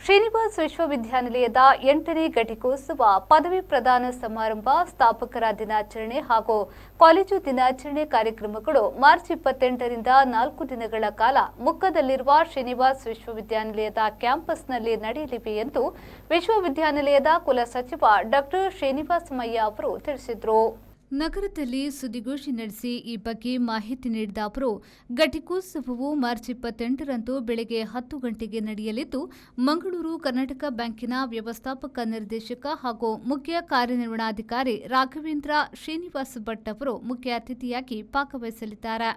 ಶ್ರೀನಿವಾಸ್ ವಿಶ್ವವಿದ್ಯಾನಿಲಯದ 8ನೇ ಘಟಿಕೋತ್ಸವ ಪದವಿ ಪ್ರದಾನ ಸಮಾರಂಭ, ಸ್ಥಾಪಕರ ದಿನಾಚರಣೆ ಹಾಗೂ ಕಾಲೇಜು ದಿನಾಚರಣೆ ಕಾರ್ಯಕ್ರಮಗಳು ಮಾರ್ಚ್ 28ರಿಂದ 4 ದಿನಗಳ ಕಾಲ ಮುಕ್ಕದಲ್ಲಿರುವ ಶ್ರೀನಿವಾಸ್ ವಿಶ್ವವಿದ್ಯಾನಿಲಯದ ಕ್ಯಾಂಪಸ್ನಲ್ಲಿ ನಡೆಯಲಿವೆ ಎಂದು ವಿಶ್ವವಿದ್ಯಾನಿಲಯದ ಕುಲಸಚಿವ ಡಾಕ್ಟರ್ ಶ್ರೀನಿವಾಸ್ ಮಯ್ಯ ಅವರು ತಿಳಿಸಿದರು. ನಗರದಲ್ಲಿ ಸುದ್ದಿಗೋಷ್ಠಿ ನಡೆಸಿ ಈ ಬಗ್ಗೆ ಮಾಹಿತಿ ನೀಡಿದ ಅವರು, ಘಟಿಕೋತ್ಸವವು ಮಾರ್ಚ್ 28ರಂದು ಬೆಳಗ್ಗೆ 10 ಗಂಟೆಗೆ ನಡೆಯಲಿದ್ದು, ಮಂಗಳೂರು ಕರ್ನಾಟಕ ಬ್ಯಾಂಕಿನ ವ್ಯವಸ್ಥಾಪಕ ನಿರ್ದೇಶಕ ಹಾಗೂ ಮುಖ್ಯ ಕಾರ್ಯನಿರ್ವಹಣಾಧಿಕಾರಿ ರಾಘವೇಂದ್ರ ಶ್ರೀನಿವಾಸ್ ಭಟ್ ಅವರು ಮುಖ್ಯ ಅತಿಥಿಯಾಗಿ ಭಾಗವಹಿಸಲಿದ್ದಾರೆ.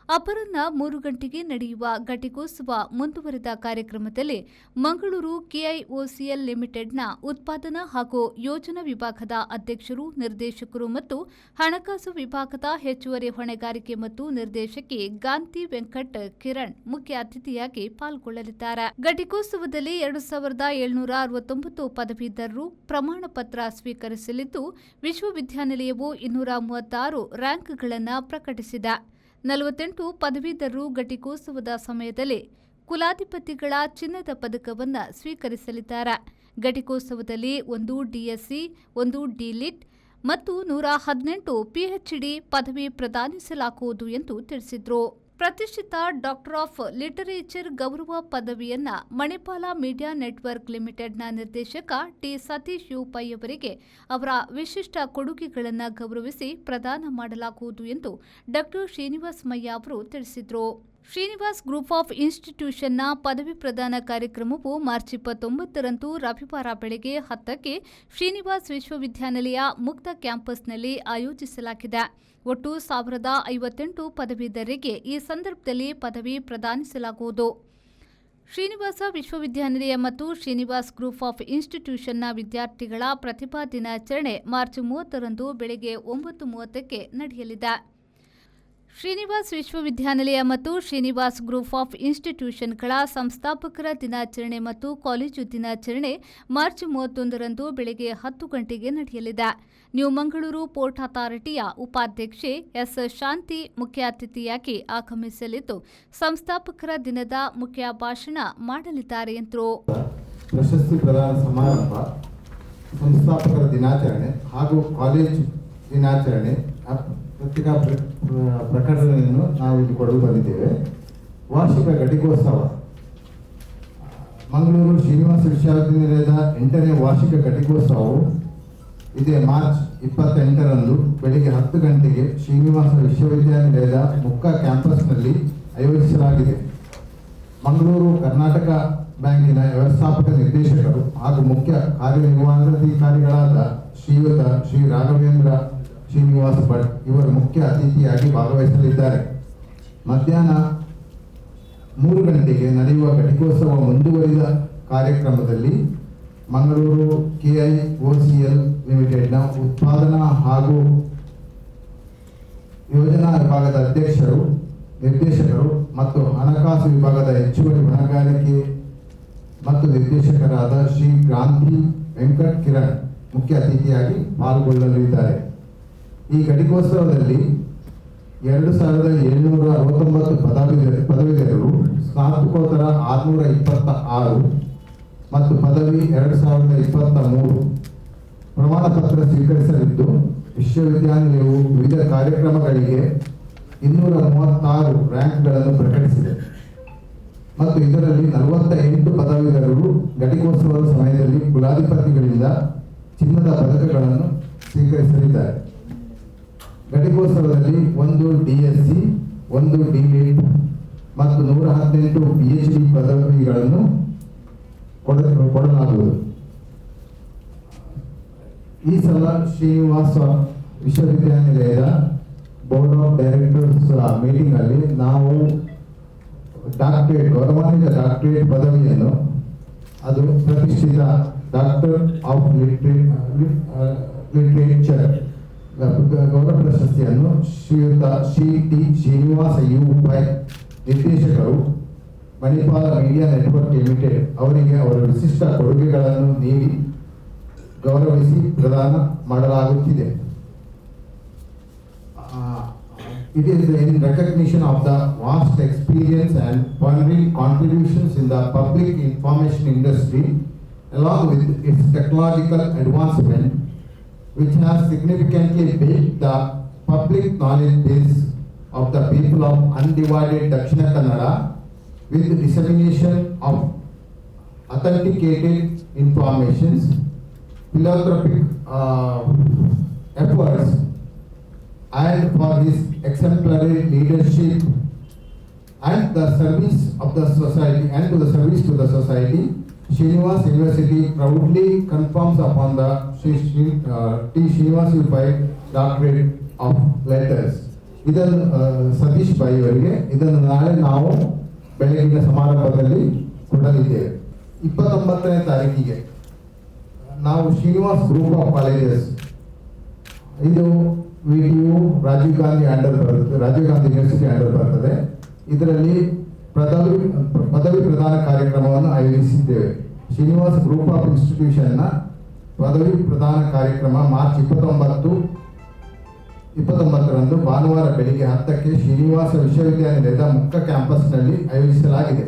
ಅಪರಾಹ್ನ 3 ಗಂಟೆಗೆ ನಡೆಯುವ ಘಟಿಕೋತ್ಸವ ಮುಂದುವರೆದ ಕಾರ್ಯಕ್ರಮದಲ್ಲಿ ಮಂಗಳೂರು ಕೆಐಒಸಿಎಲ್ ಲಿಮಿಟೆಡ್ನ ಉತ್ಪಾದನಾ ಹಾಗೂ ಯೋಜನಾ ವಿಭಾಗದ ಅಧ್ಯಕ್ಷರು, ನಿರ್ದೇಶಕರು ಮತ್ತು ಹಣಕಾಸು ವಿಭಾಗದ ಹೆಚ್ಚುವರಿ ಹೊಣೆಗಾರಿಕೆ ಮತ್ತು ನಿರ್ದೇಶಕಿ ಗಾಂತಿ ವೆಂಕಟ್ ಕಿರಣ್ ಮುಖ್ಯ ಅತಿಥಿಯಾಗಿ ಪಾಲ್ಗೊಳ್ಳಲಿದ್ದಾರೆ. ಘಟಿಕೋತ್ಸವದಲ್ಲಿ 2769 ಪದವೀಧರರು ಪ್ರಮಾಣ ಪತ್ರ ಸ್ವೀಕರಿಸಲಿದ್ದು, ವಿಶ್ವವಿದ್ಯಾನಿಲಯವು 236 ರ್ಯಾಂಕ್ಗಳನ್ನು ಪ್ರಕಟಿಸಿದೆ. 48 ಪದವೀಧರರು ಘಟಿಕೋತ್ಸವದ ಸಮಯದಲ್ಲಿ ಕುಲಾಧಿಪತಿಗಳ ಚಿನ್ನದ ಪದಕವನ್ನು ಸ್ವೀಕರಿಸಲಿದ್ದಾರೆ. ಘಟಿಕೋತ್ಸವದಲ್ಲಿ 1 ಡಿಎಸ್ಸಿ, 1 ಡಿಲಿಟ್ ಮತ್ತು 118 ಪಿಎಚ್ಡಿ ಪದವಿ ಪ್ರದಾನಿಸಲಾಗುವುದು ಎಂದು ತಿಳಿಸಿದರು. ಪ್ರತಿಷ್ಠಿತ ಡಾಕ್ಟರ್ ಆಫ್ ಲಿಟರೇಚರ್ ಗೌರವ ಪದವಿಯನ್ನ ಮಣಿಪಾಲ ಮೀಡಿಯಾ ನೆಟ್ವರ್ಕ್ ಲಿಮಿಟೆಡ್ನ ನಿರ್ದೇಶಕ ಟಿ ಸತೀಶ್ ಯುಪೈ ಅವರಿಗೆ ಅವರ ವಿಶಿಷ್ಟ ಕೊಡುಗೆಗಳನ್ನು ಗೌರವಿಸಿ ಪ್ರದಾನ ಮಾಡಲಾಗುವುದು ಎಂದು ಡಾಕ್ಟರ್ ಶ್ರೀನಿವಾಸ್ ಮಯ್ಯ ಅವರು ತಿಳಿಸಿದರು. ಶ್ರೀನಿವಾಸ್ ಗ್ರೂಪ್ ಆಫ್ ಇನ್ಸ್ಟಿಟ್ಯೂಷನ್ನ ಪದವಿ ಪ್ರದಾನ ಕಾರ್ಯಕ್ರಮವು ಮಾರ್ಚ್ 29ರಂದು ರವಿವಾರ ಬೆಳಗ್ಗೆ 10ಕ್ಕೆ ಶ್ರೀನಿವಾಸ್ ವಿಶ್ವವಿದ್ಯಾನಿಲಯ ಮುಕ್ತ ಕ್ಯಾಂಪಸ್ನಲ್ಲಿ ಆಯೋಜಿಸಲಾಗಿದೆ. ಒಟ್ಟು 1058 ಪದವೀಧರರಿಗೆ ಈ ಸಂದರ್ಭದಲ್ಲಿ ಪದವಿ ಪ್ರದಾನಿಸಲಾಗುವುದು. ಶ್ರೀನಿವಾಸ ವಿಶ್ವವಿದ್ಯಾನಿಲಯ ಮತ್ತು ಶ್ರೀನಿವಾಸ್ ಗ್ರೂಪ್ ಆಫ್ ಇನ್ಸ್ಟಿಟ್ಯೂಷನ್ನ ವಿದ್ಯಾರ್ಥಿಗಳ ಪ್ರತಿಭಾ ದಿನಾಚರಣೆ ಮಾರ್ಚ್ 30ರಂದು ಬೆಳಗ್ಗೆ 9:30ಕ್ಕೆ ನಡೆಯಲಿದೆ. ಶ್ರೀನಿವಾಸ್ ವಿಶ್ವವಿದ್ಯಾನಿಲಯ ಮತ್ತು ಶ್ರೀನಿವಾಸ್ ಗ್ರೂಪ್ ಆಫ್ ಇನ್ಸ್ಟಿಟ್ಯೂಷನ್ಗಳ ಸಂಸ್ಥಾಪಕರ ದಿನಾಚರಣೆ ಮತ್ತು ಕಾಲೇಜು ದಿನಾಚರಣೆ ಮಾರ್ಚ್ 31ರಂದು ಬೆಳಗ್ಗೆ 10 ಗಂಟೆಗೆ ನಡೆಯಲಿದೆ. ನ್ಯೂ ಮಂಗಳೂರು ಪೋರ್ಟ್ ಅಥಾರಿಟಿಯ ಉಪಾಧ್ಯಕ್ಷೆ ಎಸ್ ಶಾಂತಿ ಮುಖ್ಯ ಅತಿಥಿಯಾಗಿ ಆಗಮಿಸಲಿದ್ದು, ಸಂಸ್ಥಾಪಕರ ದಿನದ ಮುಖ್ಯ ಭಾಷಣ ಮಾಡಲಿದ್ದಾರೆ ಎಂದರು. ಪ್ರಶಸ್ತಿ ಪ್ರದಾನ ಸಮಾರಂಭ, ಸಂಸ್ಥಾಪಕರ ದಿನಾಚರಣೆ ಹಾಗೂ ಕಾಲೇಜು ದಿನಾಚರಣೆ ಪತ್ರಿಕಾ ಪ್ರಕಟಣೆಯನ್ನು ನಾವು ಇಲ್ಲಿ ಕೊಡಲು ಬಂದಿದ್ದೇವೆ. ವಾರ್ಷಿಕ ಘಟಿಕೋತ್ಸವ ಮಂಗಳೂರು ಶ್ರೀನಿವಾಸ ವಿಶ್ವವಿದ್ಯಾನಿಲಯದ 8ನೇ ವಾರ್ಷಿಕ ಘಟಿಕೋತ್ಸವವು ಇದೇ ಮಾರ್ಚ್ 28ರಂದು ಬೆಳಗ್ಗೆ 10 ಗಂಟೆಗೆ ಶ್ರೀನಿವಾಸ ವಿಶ್ವವಿದ್ಯಾನಿಲಯದ ಮುಖ್ಯ ಕ್ಯಾಂಪಸ್ನಲ್ಲಿ ಆಯೋಜಿಸಲಾಗಿದೆ. ಮಂಗಳೂರು ಕರ್ನಾಟಕ ಬ್ಯಾಂಕಿನ ವ್ಯವಸ್ಥಾಪಕ ನಿರ್ದೇಶಕರು ಹಾಗೂ ಮುಖ್ಯ ಕಾರ್ಯನಿರ್ವಹಣಾಧಿಕಾರಿಗಳಾದ ಶ್ರೀಯುತ ಶ್ರೀ ರಾಘವೇಂದ್ರ ಶ್ರೀನಿವಾಸ್ ಭಟ್ ಇವರು ಮುಖ್ಯ ಅತಿಥಿಯಾಗಿ ಭಾಗವಹಿಸಲಿದ್ದಾರೆ. ಮಧ್ಯಾಹ್ನ 3 ಗಂಟೆಗೆ ನಡೆಯುವ ಘಟಿಕೋತ್ಸವ ಮುಂದುವರಿದ ಕಾರ್ಯಕ್ರಮದಲ್ಲಿ ಮಂಗಳೂರು ಕೆಐಒಸಿಎಲ್ ಲಿಮಿಟೆಡ್ನ ಉತ್ಪಾದನಾ ಹಾಗೂ ಯೋಜನಾ ವಿಭಾಗದ ಅಧ್ಯಕ್ಷರು, ನಿರ್ದೇಶಕರು ಮತ್ತು ಹಣಕಾಸು ವಿಭಾಗದ ಹೆಚ್ಚುವರಿ ಹೊಣೆಗಾರಿಕೆ ಮತ್ತು ನಿರ್ದೇಶಕರಾದ ಶ್ರೀ ಗಾಂಧಿ ವೆಂಕಟ್ ಕಿರಣ್ ಮುಖ್ಯ ಅತಿಥಿಯಾಗಿ ಪಾಲ್ಗೊಳ್ಳಲಿದ್ದಾರೆ. ಈ ಘಟಿಕೋತ್ಸವದಲ್ಲಿ 2769 ಪದವೀಧರರು, ಸ್ನಾತಕೋತ್ತರ 626 ಮತ್ತು ಪದವಿ 2023 ಪ್ರಮಾಣ ಪತ್ರ ಸ್ವೀಕರಿಸಲಿದ್ದು, ವಿಶ್ವವಿದ್ಯಾನಿಲಯವು ವಿವಿಧ ಕಾರ್ಯಕ್ರಮಗಳಿಗೆ 236 ರ್ಯಾಂಕ್ಗಳನ್ನು ಪ್ರಕಟಿಸಿದೆ ಮತ್ತು ಇದರಲ್ಲಿ 48 ಪದವೀಧರರು ಘಟಿಕೋತ್ಸವದ ಸಮಯದಲ್ಲಿ ಕುಲಾಧಿಪತಿಗಳಿಂದ ಚಿನ್ನದ ಪದಕಗಳನ್ನು ಸ್ವೀಕರಿಸಲಿದ್ದಾರೆ. ಘಟಿಕೋತ್ಸವದಲ್ಲಿ 1 ಡಿಎಸ್ಸಿ, 1 ಡಿಲಿಟ್ ಮತ್ತು 118 ಪಿಎಚ್ಡಿ ಪದವಿಗಳನ್ನು ಕೊಡಲಾಗುವುದು. ಈ ಸಲ ಶ್ರೀನಿವಾಸ ವಿಶ್ವವಿದ್ಯಾನಿಲಯದ ಬೋರ್ಡ್ ಆಫ್ ಡೈರೆಕ್ಟರ್ಸ್ ಮೀಟಿಂಗ್ ಅಲ್ಲಿ ನಾವು ಗೌರವಾನ್ವಿತ ಡಾಕ್ಟರೇಟ್ ಪದವಿಯನ್ನು, ಅದು ಪ್ರತಿಷ್ಠಿತ ಡಾಕ್ಟರ್ ಆಫ್ ಲಿಟರೇಚರ್ ಗೌರವ ಪ್ರಶಸ್ತಿಯನ್ನು ಶ್ರೀಯುತ ಶ್ರೀ ಟಿ ಶ್ರೀನಿವಾಸ ಯುಪೈ ನಿರ್ದೇಶಕರು ಮಣಿಪಾಲ ಮೀಡಿಯಾ ನೆಟ್ವರ್ಕ್ ಲಿಮಿಟೆಡ್ ಅವರಿಗೆ ಅವರ ವಿಶಿಷ್ಟ ಕೊಡುಗೆಗಳನ್ನು ನೀಡಿ ಗೌರವಿಸಿ ಪ್ರದಾನ ಮಾಡಲಾಗುತ್ತಿದೆ. It is in recognition of the vast experience and pioneering contributions in the public information industry, along with its technological advancement, which has significantly built the public knowledge base of the people of undivided Dakshina Kannada, with the dissemination of authenticated informations, philanthropic efforts, and for his exemplary leadership and the service of the society and to the service to the society, Srinivas University proudly confirms upon the T. Srinivas Pai Doctorate of Letters. ಇದನ್ನು ಸತೀಶ್ ಬಾಯಿ ಅವರಿಗೆ ಇದನ್ನು ನಾಳೆ ನಾವು ಬೆಳಗಿನ ಸಮಾರಂಭದಲ್ಲಿ ಕೊಡಲಿದ್ದೇವೆ. 29ನೇ ತಾರೀಕಿಗೆ ನಾವು ಶ್ರೀನಿವಾಸ್ ಗ್ರೂಪ್ ಆಫ್ ಕಾಲೇಜಸ್, ಇದು VTU Rajiv Gandhi university under ಬರ್ತದೆ. ಇದರಲ್ಲಿ ಪದವಿ ಪ್ರದಾನ ಕಾರ್ಯಕ್ರಮವನ್ನು ಆಯೋಜಿಸಿದ್ದೇವೆ. ಶ್ರೀನಿವಾಸ್ ಗ್ರೂಪ್ ಆಫ್ ಇನ್ಸ್ಟಿಟ್ಯೂಷನ್ನ ಪದವಿ ಪ್ರದಾನ ಕಾರ್ಯಕ್ರಮ ಮಾರ್ಚ್ 29ರಂದು ಭಾನುವಾರ ಬೆಳಿಗ್ಗೆ 10ಕ್ಕೆ ಶ್ರೀನಿವಾಸ ವಿಶ್ವವಿದ್ಯಾನಿಲಯದ ಮುಖ್ಯ ಕ್ಯಾಂಪಸ್ನಲ್ಲಿ ಆಯೋಜಿಸಲಾಗಿದೆ.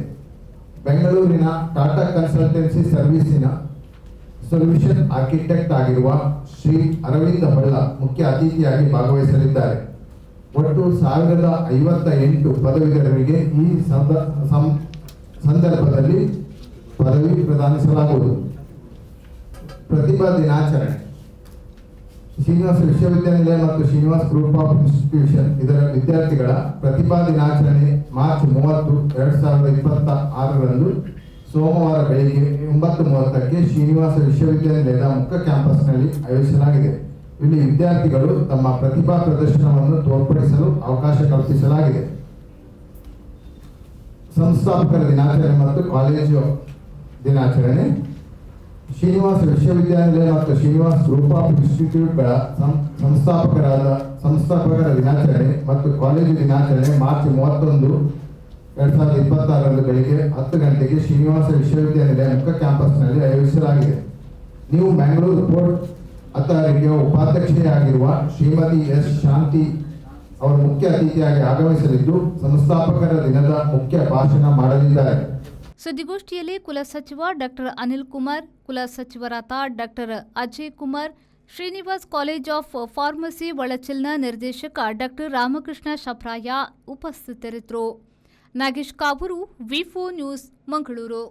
ಬೆಂಗಳೂರಿನ ಟಾಟಾ ಕನ್ಸಲ್ಟೆನ್ಸಿ ಸರ್ವಿಸಿನ ಸೊಲ್ಯೂಷನ್ ಆರ್ಕಿಟೆಕ್ಟ್ ಆಗಿರುವ ಶ್ರೀ ಅರವಿಂದ ಹೊಳ್ಳ ಮುಖ್ಯ ಅತಿಥಿಯಾಗಿ ಭಾಗವಹಿಸಲಿದ್ದಾರೆ. ಒಟ್ಟು 1058 ಪದವೀಧರರಿಗೆ ಈ ಸಂದರ್ಭದಲ್ಲಿ ಪದವಿ ಪ್ರದಾನಿಸಲಾಗುವುದು. ಪ್ರತಿಭಾ ದಿನಾಚರಣೆ. ಶ್ರೀನಿವಾಸ ವಿಶ್ವವಿದ್ಯಾನಿಲಯ ಮತ್ತು ಶ್ರೀನಿವಾಸ್ ಗ್ರೂಪ್ ಆಫ್ ಇನ್ಸ್ಟಿಟ್ಯೂಷನ್ ಇದರ ವಿದ್ಯಾರ್ಥಿಗಳ ಪ್ರತಿಭಾ ದಿನಾಚರಣೆ ಮಾರ್ಚ್ 30, 2026ರಂದು ಸೋಮವಾರ ಬೆಳಿಗ್ಗೆ 9:30ಕ್ಕೆ ಶ್ರೀನಿವಾಸ ವಿಶ್ವವಿದ್ಯಾನಿಲಯದ ಮುಖ್ಯ ಕ್ಯಾಂಪಸ್ನಲ್ಲಿ ಆಯೋಜಿಸಲಾಗಿದೆ. ಇಲ್ಲಿ ವಿದ್ಯಾರ್ಥಿಗಳು ತಮ್ಮ ಪ್ರತಿಭಾ ಪ್ರದರ್ಶನವನ್ನು ತೋರ್ಪಡಿಸಲು ಅವಕಾಶ ಕಲ್ಪಿಸಲಾಗಿದೆ. ಸಂಸ್ಥಾಪಕರ ದಿನಾಚರಣೆ ಮತ್ತು ಕಾಲೇಜು ದಿನಾಚರಣೆ. ಶ್ರೀನಿವಾಸ ವಿಶ್ವವಿದ್ಯಾನಿಲಯ ಮತ್ತು ಶ್ರೀನಿವಾಸ್ ಗ್ರೂಪ್ ಆಫ್ ಇನ್ಸ್ಟಿಟ್ಯೂಟ್ಗಳ ಸಂಸ್ಥಾಪಕರ ದಿನಾಚರಣೆ ಮತ್ತು ಕಾಲೇಜು ದಿನಾಚರಣೆ ಮಾರ್ಚ್ 31, 2026ರಂದು ಬೆಳಿಗ್ಗೆ 10 ಗಂಟೆಗೆ ಶ್ರೀನಿವಾಸ ವಿಶ್ವವಿದ್ಯಾನಿಲಯ ಮುಖ್ಯ ಕ್ಯಾಂಪಸ್ನಲ್ಲಿ ಆಯೋಜಿಸಲಾಗಿದೆ. ನೀವು ಮ್ಯಾಂಗ್ಳೂರು ಪೋರ್ಟ್ ಅಥಾರಿಟಿಯ ಉಪಾಧ್ಯಕ್ಷೆಯಾಗಿರುವ ಶ್ರೀಮತಿ ಎಸ್ ಶಾಂತಿ ಅವರು ಮುಖ್ಯ ಅತಿಥಿಯಾಗಿ ಆಗಮಿಸಲಿದ್ದು ಸಂಸ್ಥಾಪಕರ ದಿನದ ಮುಖ್ಯ ಭಾಷಣ ಮಾಡಲಿದ್ದಾರೆ. ಸುದ್ದಿಗೋಷ್ಠಿಯಲ್ಲಿ ಕುಲಸಚಿವ ಡಾಕ್ಟರ್ ಅನಿಲ್ ಕುಮಾರ್, ಕುಲಸಚಿವರಾದ doctor Ajay Kumar, Srinivas college of pharmacy ಒಳಚಲ್ನ ನಿರ್ದೇಶಕ ಡಾಕ್ಟರ್ ರಾಮಕೃಷ್ಣ ಶಪ್ರಾಯ ಉಪಸ್ಥಿತರಿದ್ದರು. Nagesh Kabur, V4 news, Mangaluru.